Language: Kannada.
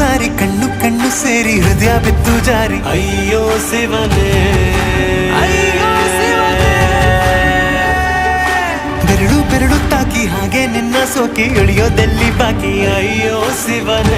ಸಾರಿ ಕಣ್ಣು ಕಣ್ಣು ಸೇರಿ ಹೃದಯ ಬಿತ್ತು ಜಾರಿ ಅಯ್ಯೋ ಶಿವನೇ ಬೆರಳು ಬೆರಳು ತಾಕಿ ಹಾಗೆ ನಿನ್ನ ಸೋಕಿ ಇಳಿಯೋದೆಲ್ಲಿ ಬಾಕಿ ಅಯ್ಯೋ ಶಿವನೇ